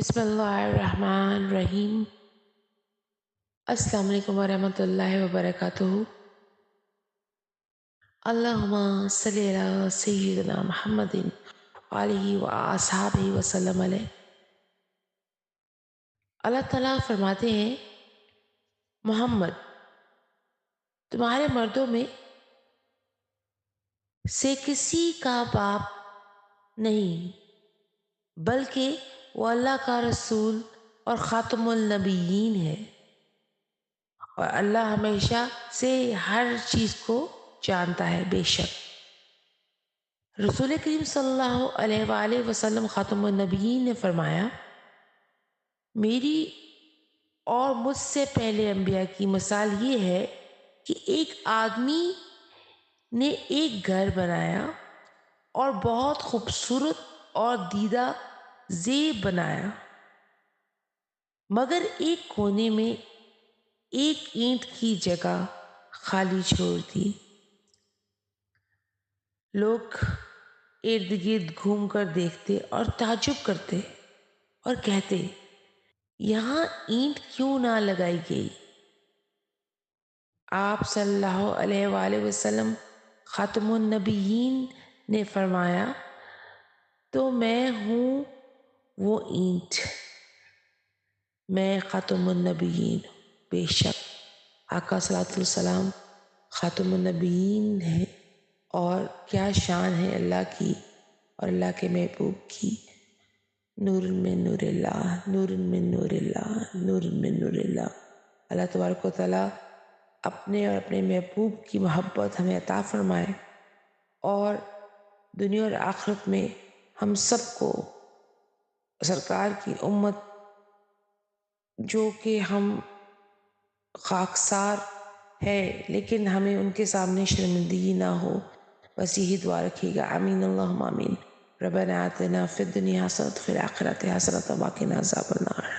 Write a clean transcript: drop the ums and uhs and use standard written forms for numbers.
بسم اللہ الرحمن الرحیم۔ السلام علیکم ورحمۃ اللہ وبرکاتہ۔ اللہم صلی علی سیدنا محمد علیہ و اصحابہ وسلم علیہ۔ اللہ تعالیٰ فرماتے ہیں، محمد تمہارے مردوں میں سے کسی کا باپ نہیں، بلکہ وہ اللہ کا رسول اور خاتم النبیین ہے، اور اللہ ہمیشہ سے ہر چیز کو جانتا ہے۔ بے شک رسول کریم صلی اللہ علیہ وآلہ وسلم خاتم النبیین نے فرمایا، میری اور مجھ سے پہلے انبیاء کی مثال یہ ہے کہ ایک آدمی نے ایک گھر بنایا اور بہت خوبصورت اور دیدہ زیب بنایا، مگر ایک کونے میں ایک اینٹ کی جگہ خالی چھوڑ دی۔ لوگ ارد گرد گھوم کر دیکھتے اور تعجب کرتے اور کہتے، یہاں اینٹ کیوں نہ لگائی گئی؟ آپ صلی اللہ علیہ وآلہ وسلم خاتم النبیین نے فرمایا، تو میں ہوں وہ اینٹ، میں خاتم النبیین ہوں۔ بے شک آقا صلی اللہ علیہ وسلم خاتم النبیین ہے، اور کیا شان ہے اللہ کی اور اللہ کے محبوب کی۔ نور من نور اللہ، نور من نور اللہ، نور من نور اللہ۔ اللہ تبارک و تعالیٰ اپنے اور اپنے محبوب کی محبت ہمیں عطا فرمائے، اور دنیا اور آخرت میں ہم سب کو سرکار کی امت، جو کہ ہم خاکسار ہے لیکن ہمیں ان کے سامنے شرمندگی نہ ہو، بس یہی دعا رکھیے گا، آمین اللہم آمین۔ ربنا آتنا فی الدنیا حسنۃ وفی الآخرۃ حسنۃ وقنا عذاب النار۔